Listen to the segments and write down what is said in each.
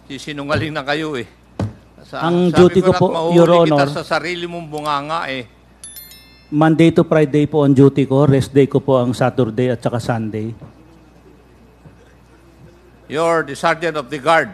Sisinungaling na kayo eh. Ang duty ko po, Your Honor, kita sa sarili mong bunganga eh. Monday to Friday po ang duty ko. Rest day ko po ang Saturday at saka Sunday. You're the Sergeant of the Guard,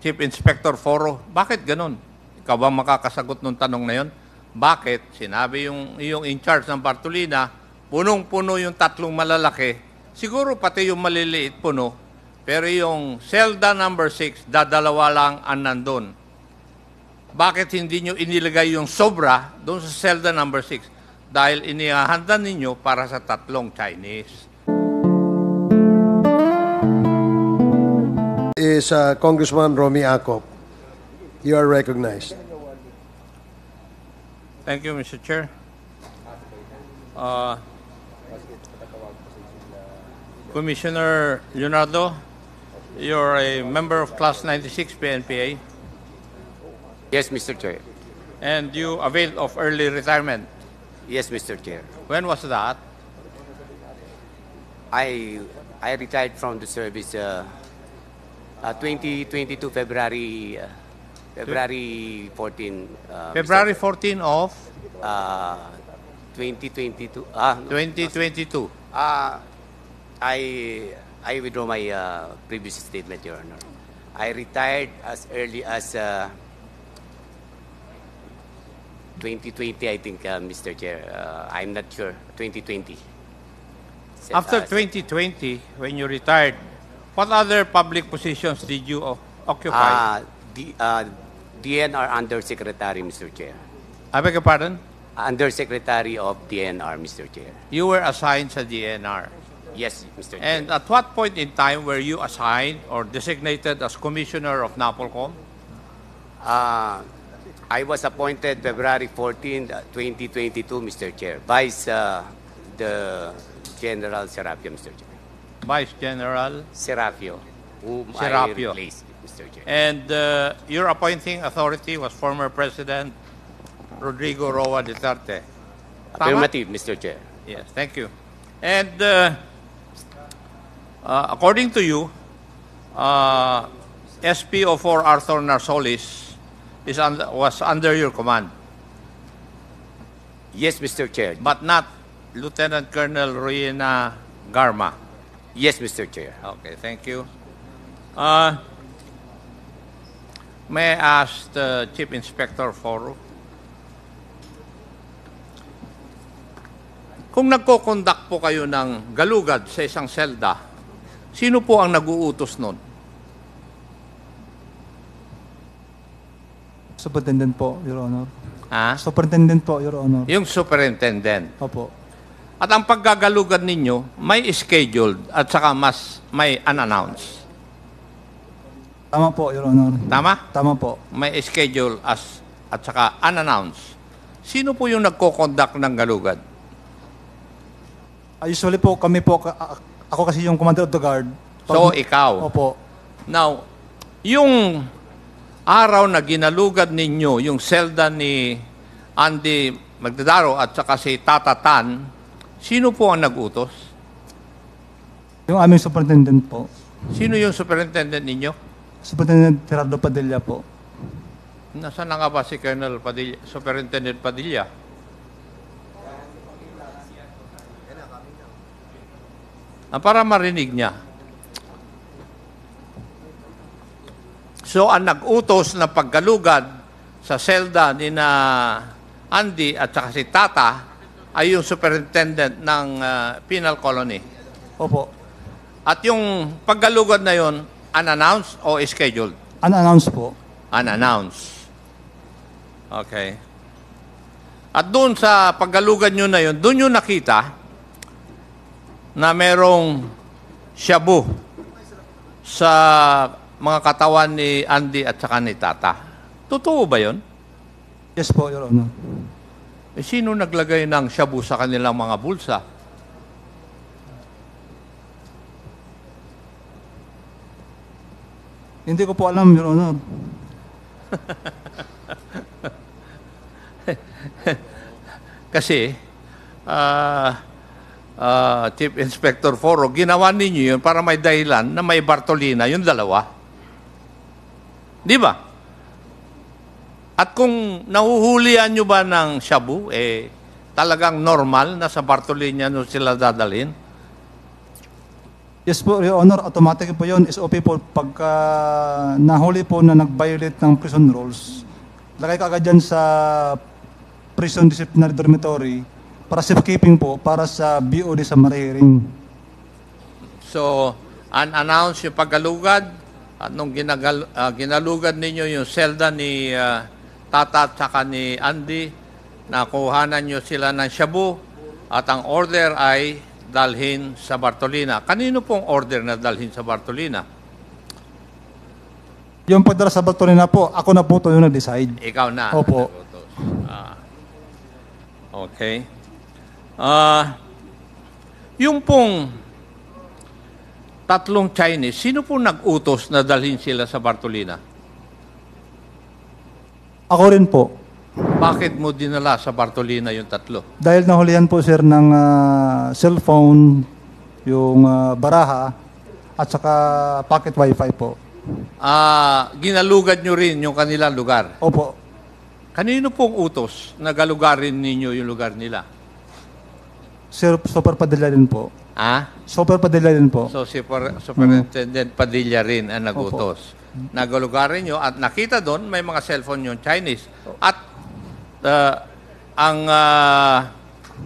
Chief Inspector Foro. Bakit ganun? Ikaw ba makakasagot ng tanong na yon? Bakit? Sinabi yung in charge ng Bartolina, punong-puno yung tatlong malalaki. Siguro pati yung maliliit puno. Pero yung Selda number 6, dadalawa lang ang nandun. Bakit hindi nyo inilagay yung sobra doon sa Selda number 6? Dahil inihahanda ninyo para sa tatlong Chinese. Is Congressman Romy Acop. You are recognized. Thank you, Mr. Chair. Commissioner Leonardo, you're a member of Class 96 PNPA. Yes, Mr. Chair. And you availed of early retirement. Yes, Mr. Chair. When was that? I retired from the service 2022 February 14. February 14 of 2022. 2022. I withdraw my previous statement, Your Honor. I retired as early as 2020, I think, Mr. Chair. I'm not sure. 2020. After 2020, when you retired, what other public positions did you occupy? DNR Undersecretary, Mr. Chair. I beg your pardon? Undersecretary of DNR, Mr. Chair. You were assigned sa DNR. Yes, Mr. Chair. And at what point in time were you assigned or designated as Commissioner of NAPOLCOM? I was appointed February 14, 2022, Mr. Chair, Vice the General Serapio, Mr. Chair. Vice General Serapio, whom Serapio. I replaced, Mr. Chair. And your appointing authority was former President Rodrigo Roa Duterte. Tama? Affirmative, Mr. Chair. Yes, thank you. And according to you, SPO4 Arthur Narsolis was under your command, Yes, Mr. Chair. but not Lieutenant Colonel Ruina Garma. Yes, Mr. Chair. Okay, thank you. May I ask the Chief Inspector Foro, kung nagko-conduct po kayo ng galugad sa isang selda, sino po ang nag-uutos nun? Superintendent po, Your Honor. Ha? Superintendent po, Your Honor. Yung superintendent. Opo. At ang paggagalugad ninyo, may scheduled at saka may unannounced. Tama po, Your Honor. Tama? Tama po. May schedule at saka unannounced. Sino po yung nagko-conduct ng galugad? Usually po, kami po, ako kasi yung commander of the guard. So, ikaw. Opo. Now, yung araw na ginalugan ninyo, yung selda ni Andy Magdadaro at saka si Tata Tan, sino po ang nag-utos? Yung aming superintendent po. Sino yung superintendent ninyo? Superintendent Gerardo Padilla po. Nasaan na nga ba si Colonel Padilla, Superintendent Padilla? Para marinig niya. So, ang nag-utos na paggalugad sa selda ni na Andy at saka si Tata ay yung superintendent ng penal colony. Opo. At yung paggalugad na yon, unannounced o scheduled? Unannounced po. Unannounced. Okay. At doon sa paggalugad nyo na yon, doon nyo nakita na merong shabu sa mga katawan ni Andy at saka ni Tata. Totoo ba yon? Yes po, Your Honor. Sino naglagay ng shabu sa kanilang mga bulsa? Hindi ko po alam, Your Honor. Kasi, Chief Inspector Foro, ginawa ninyo yun para may dahilan na may Bartolina, yung dalawa. Di ba? At kung nahuhulian nyo ba ng shabu, talagang normal na sa Bartolina nyo sila dadalhin? Yes po, Your Honor, automatic po yun. SOP po, pagka nahuli po na nag-violate ng prison rules, lagay ka agad dyan sa prison disciplinary dormitory para safekeeping po, para sa BOD sa Marihiring. So, unannounced yung paggalugad, at nung ginalugad ninyo yung selda ni Tata at saka ni Andy, nakuhanan nyo sila ng shabu, at ang order ay dalhin sa Bartolina. Kanino pong order na dalhin sa Bartolina? Yung pagdala sa Bartolina po, ako na po ito yung nag-decide. Ikaw na. Opo. Okay. Yung pong tatlong Chinese, sino pong nag-utos na dalhin sila sa Bartolina? Ako rin po. Bakit mo dinala sa Bartolina yung tatlo? Dahil nahulihan po sir ng cellphone, yung baraha, at saka pocket wifi po. Ginalugad nyo rin yung kanilang lugar. Opo. Kanino pong utos na galugarin ninyo yung lugar nila? Sir, Super Padilla rin po. Super Padilla rin po. So, si Superintendent Padilla rin ang nagutos. Nagalugarin nyo at nakita doon may mga cellphone yung Chinese. At ang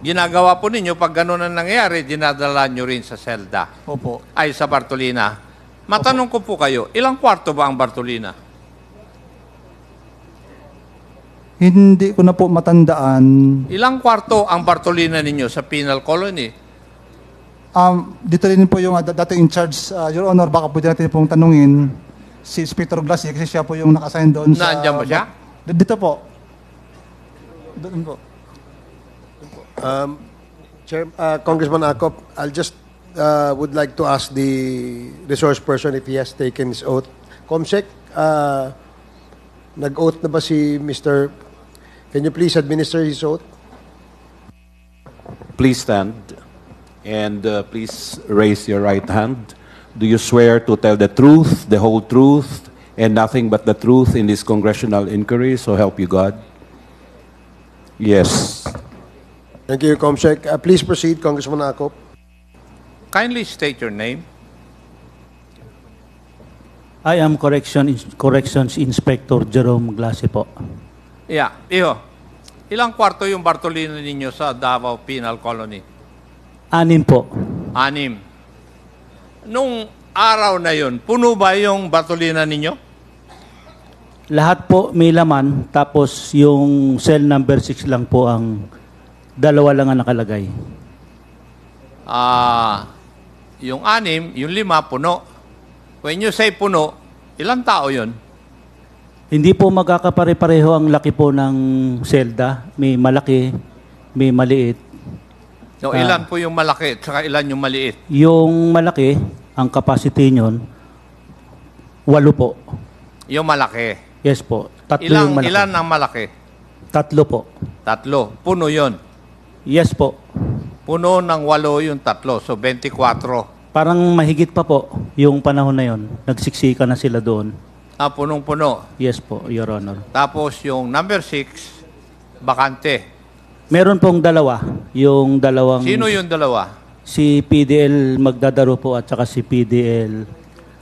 ginagawa po ninyo, pag gano'n ang nangyayari, dinadala nyo rin sa selda. Opo. Ay, sa Bartolina. Matanong ko po kayo, ilang kwarto ba ang Bartolina? Hindi ko na po matandaan. Ilang kwarto ang Bartolina ninyo sa penal colony? Dito rin po yung dating in charge, Your Honor, baka pwede natin pong tanungin si Inspector Glassy kasi siya po yung nakasign doon sa... Nandiyan ba siya? Dito po. Doon po. Congressman Acop, I'll just would like to ask the resource person if he has taken his oath. Comsec, nag-oath na ba si Mr. Can you please administer his oath? Please stand and please raise your right hand. Do you swear to tell the truth, the whole truth, and nothing but the truth in this congressional inquiry? So help you God. Yes. Thank you, Comsec. Please proceed, Congressman Acop. Kindly state your name. I am Corrections Inspector Jerome Glassy po. Yeah, iho. Ilang kwarto yung Bartolina ninyo sa Davao Penal Colony? 6 po. 6. Nung araw na yun, puno ba yung Bartolina ninyo? Lahat po may laman, tapos yung cell number 6 lang po ang 2 lang ang nakalagay. Yung 6, yung 5, puno. When you say puno, ilang tao yun? Hindi po magkakapare-pareho ang laki po ng selda. May malaki, may maliit. So, ilan po yung malaki at saka ilan yung maliit? Yung malaki, ang capacity nyon, 8 po. Yung malaki. Yes po. 3 yung malaki. Ilan ang malaki? 3 po. 3. Puno yon. Yes po. Puno ng 8 yung 3. So, 24. Parang mahigit pa po yung panahon na yon. Nagsiksika na sila doon. Punong-puno. Yes po, Your Honor. Tapos yung number 6, bakante. Meron pong 2. Yung dalawang... Sino yung dalawa? Si PDL Magdadaro po at saka si PDL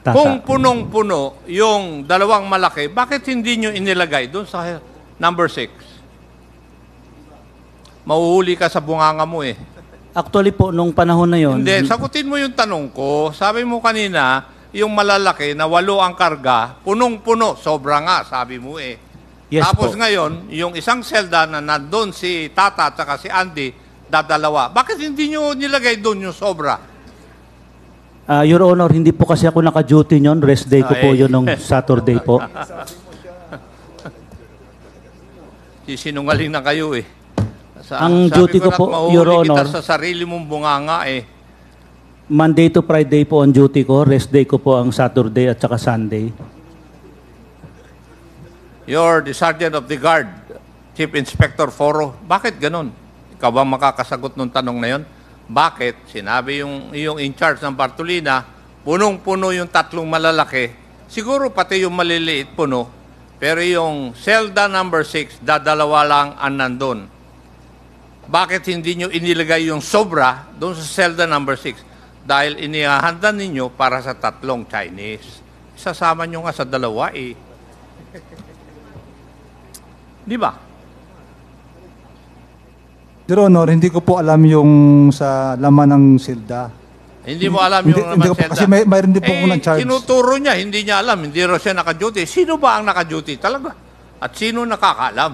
Tata. Kung punong-puno yung dalawang malaki, bakit hindi nyo inilagay doon sa number 6? Mauhuli ka sa bunganga mo eh. Actually po, nung panahon na yon. Hindi, sagutin mo yung tanong ko. Sabi mo kanina, yung malalaki na 8 ang karga, punong-puno, sobra nga, sabi mo eh. Yes Tapos po. ngayon, yung isang selda na nandun si Tata at saka si Andy, dadalawa. Bakit hindi nyo nilagay doon yung sobra? Your Honor, hindi po kasi ako naka-duty nyon. Rest day ko po yun nung Saturday po. Sinungaling na kayo eh. Ang duty ko po, Your Honor, kita sa sarili mong bunganga eh. Monday to Friday po ang duty ko. Rest day ko po ang Saturday at saka Sunday. You're the Sergeant of the Guard, Chief Inspector Foro. Bakit ganun? Ikaw ba makakasagot ng tanong na yon? Bakit? Sinabi yung in charge ng Bartolina, punong-puno yung 3 malalaki, siguro pati yung maliliit puno, pero yung selda number 6, dadalawa lang ang nandun. Bakit hindi nyo inilagay yung sobra doon sa selda number 6? Dahil inihahanda ninyo para sa 3 Chinese. Sasama nyo nga sa 2 eh. Di ba? Your Honor, hindi ko po alam yung sa laman ng silda. Hindi mo alam Hindi- yung hindi ko naman po- kasi mayroon din po ako ng charge. Tinuturo niya, hindi niya alam, hindi raw siya naka-duty. Sino ba ang naka-duty talaga? At sino nakakaalam?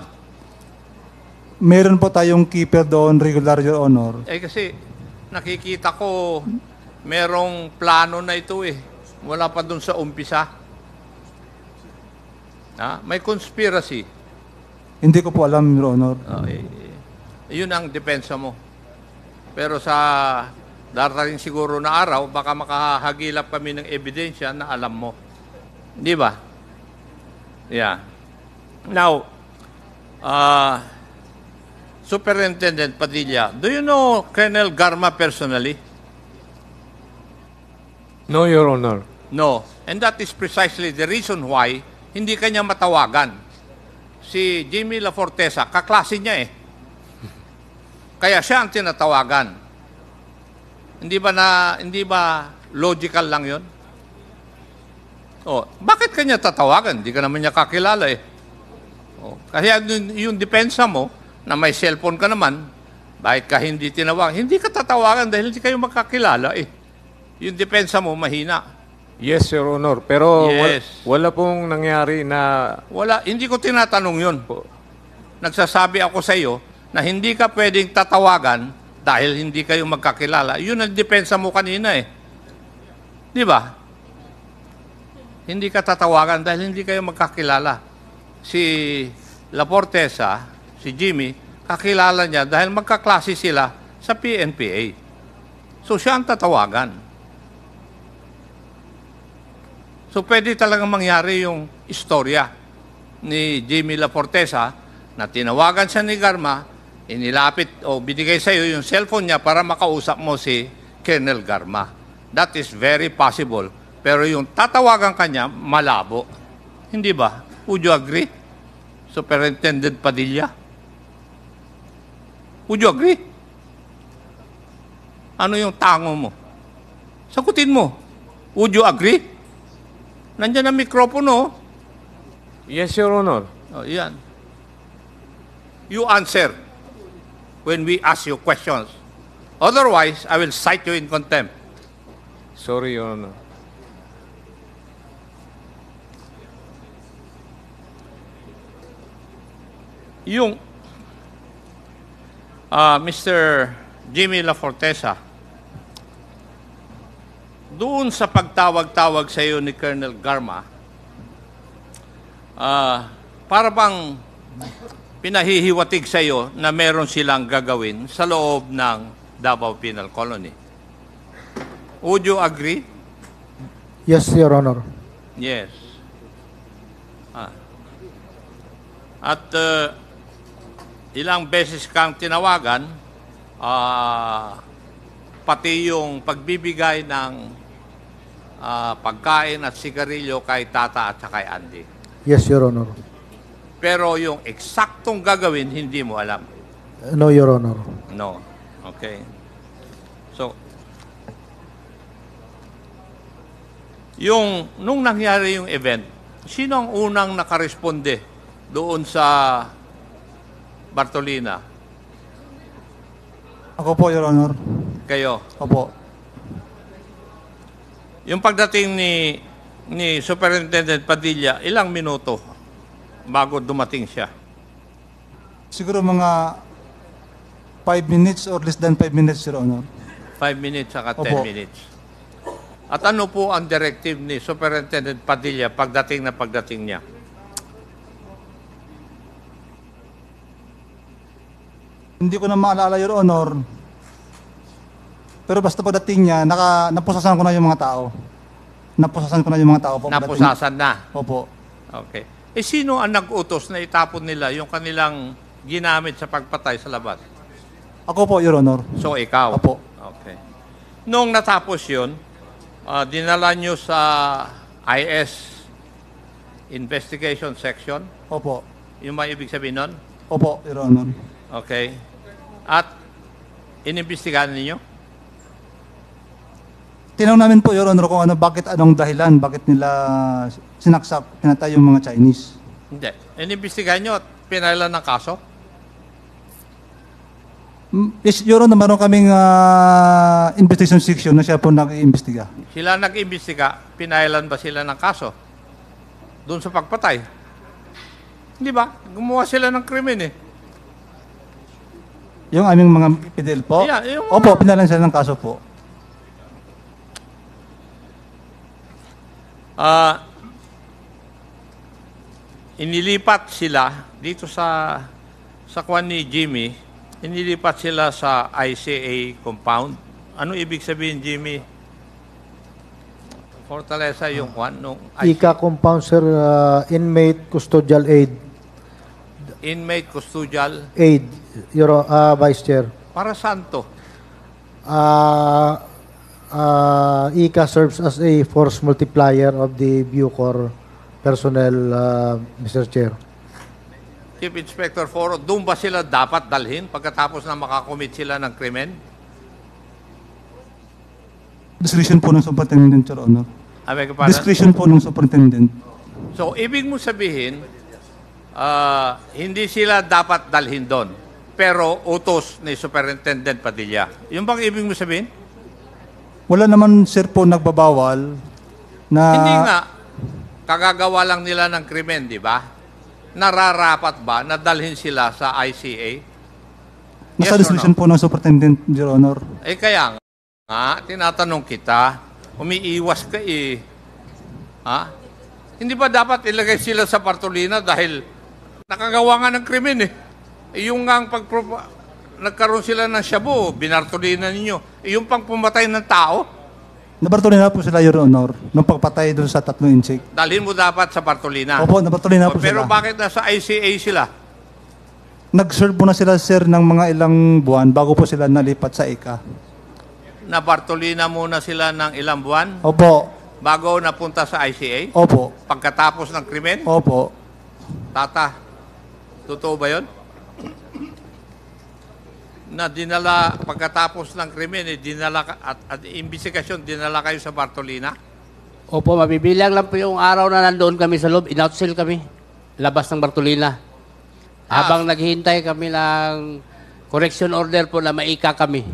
Meron po tayong keeper doon, regular, Your Honor. Kasi nakikita ko merong plano na ito eh. Wala pa dun sa umpisa. May conspiracy. Hindi ko po alam, Your Honor. Yun ang depensa mo. Pero sa darating siguro na araw, baka makahagilap kami ng ebidensya na alam mo. Di ba? Yeah. Now, Superintendent Padilla, do you know Colonel Garma personally? No, Your Honor. No. And that is precisely the reason why hindi kanya matawagan. Si Jimmy La Fortesa, kaklase niya eh. Kaya siya ang tinatawagan. Hindi ba logical lang 'yon? Bakit kanya tatawagan? Hindi ka naman niya kakilala eh. Kaya yung depensa mo na may cellphone ka naman, bakit ka hindi tinawag? Hindi ka tatawagan dahil hindi kayo magkakilala eh. Yung depensa mo mahina. Yes, Your Honor. Pero Yes. wala pong nangyari na... Wala, hindi ko tinatanong 'yon. Nagsasabi ako sa iyo na hindi ka pwedeng tatawagan dahil hindi kayo magkakilala. Yun ang depensa mo kanina eh. Di ba? Hindi ka tatawagan dahil hindi kayo magkakilala. Si La Fortesa, si Jimmy, kakilala niya dahil magkaklase sila sa PNPA. So siya ang tatawagan. So pwede talagang mangyari yung istorya ni Jimmy La Fortesa na tinawagan siya ni Garma, inilapit o binigay sa iyo yung cellphone niya para makausap mo si Colonel Garma. That is very possible. Pero yung tatawagan kanya, malabo. Hindi ba? Would you agree? Superintendent Padilla? Would you agree? Ano yung tango mo? Sagutin mo. Would you agree? Nandiyan ang mikropono. Yes, Your Honor. Yan. You answer when we ask you questions. Otherwise, I will cite you in contempt. Sorry, Your Honor. Yung Mr. Jimmy La Fortesa, doon sa pagtawag-tawag sa iyo ni Colonel Garma, para bang pinahihiwatig sa iyo na meron silang gagawin sa loob ng Davao Penal Colony. Would you agree? Yes, Your Honor. Yes. At ilang beses kang tinawagan, pati yung pagbibigay ng pagkain at sigarilyo kay Tata at kay Andy. Yes, Your Honor. Pero yung eksaktong gagawin, hindi mo alam. No, Your Honor. No. Okay. So, nung nangyari yung event, sino ang unang nakaresponde doon sa Bartolina? Ako po, Your Honor. Kayo. Opo. Yung pagdating ni Superintendent Padilla, ilang minuto bago dumating siya? Siguro mga 5 minutes or less than 5 minutes, Your Honor. 5 minutes saka 10 Opo. minutes. At ano po ang directive ni Superintendent Padilla pagdating niya? Hindi ko na maalala, Your Honor. Pero basta pagdating niya, napusasan ko na yung mga tao. Napusasan ko na yung mga tao po. pagdating- Napusasan na. Opo. Okay. Sino ang nag-utos na itapon nila yung kanilang ginamit sa pagpatay sa labas? Ako po, Your Honor. So, ikaw? Opo. Okay. Nung natapos yun, dinala nyo sa IS investigation section. Opo. Yung may ibig sabihin nun? Opo, Your Honor. Okay. At inimbestigahan ninyo? Tinanong namin po, Your Honor, kung anong dahilan, bakit nila sinaksak, pinatay yung mga Chinese. Hindi. Inimbestigahan nyo at pinailan ng kaso? Yes, Your Honor, meron kaming investigation section na siya po nag-iimbestiga. Sila nag-imbestiga, pinailan ba sila ng kaso? Doon sa pagpatay? Hindi ba? Gumawa sila ng krimen eh. Yung aming mga PDL po? Yeah, yung mga- Opo, pinalan sila ng kaso po. Inilipat sila dito sa kwan ni Jimmy, inilipat sila sa ICA compound. Ano ibig sabihin, Jimmy? Fortaleza yung kwan nung ICA compound, sir, inmate custodial aid. inmate custodial. Aid, Vice Chair. Para saan to? ICA serves as a force multiplier of the Bucor personnel, Mr. Chair. Chief Inspector Foro, doon ba sila dapat dalhin pagkatapos na makakomit sila ng krimen? Discretion po ng superintendent, Your Honor. Abay ka para? Discretion po ng superintendent. So, ibig mo sabihin, hindi sila dapat dalhin doon. Pero utos ni Superintendent Padilla. Yung bang ibig mo sabihin? Wala naman, sir, po nagbabawal na... Hindi nga. Kagagawa lang nila ng krimen, di ba? Nararapat ba na dalhin sila sa ICA? Nasa Yes or discretion no? po ng superintendent, Your Honor. Eh kaya nga, tinatanong kita, umiiwas ka eh. Ha? Hindi ba dapat ilagay sila sa Bartolina dahil nakagawa nga ng krimen eh? Yung nga nagkaroon sila ng shabu, binartolina ninyo. Yung pang pumatay ng tao, Nabartolina po sila, Your Honor, nung pagpatay doon sa 3 insik. dalhin mo dapat sa Bartolina. Opo, nabartolina po Pero sila. bakit nasa ICA sila? Nag-serve po na sila, sir, ng mga ilang buwan bago po sila nalipat sa ICA. Na Bartolina muna sila ng ilang buwan Opo, bago napunta sa ICA? opo, Pagkatapos ng krimen? opo. Tata, totoo ba yun? Na dinala, pagkatapos ng krimen, dinala, at imbestigasyon, dinala kayo sa Bartolina? Opo, mabibilang lang po yung araw na nandoon kami sa loob. In-outsell kami. Labas ng Bartolina. Habang naghihintay kami ng correction order po na maika kami.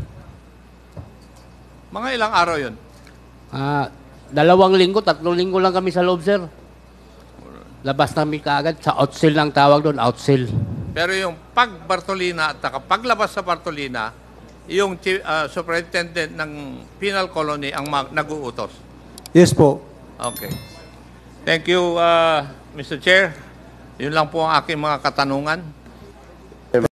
Mga ilang araw yun? 2 linggo, 3 linggo lang kami sa loob, sir. Labas namin kaagad. Sa outsell lang tawag doon, outsell. Pero yung pag-Bartolina at paglabas sa Bartolina, yung superintendent ng penal colony ang nag-uutos. Yes po. Okay. Thank you, Mr. Chair. Yun lang po ang aking mga katanungan.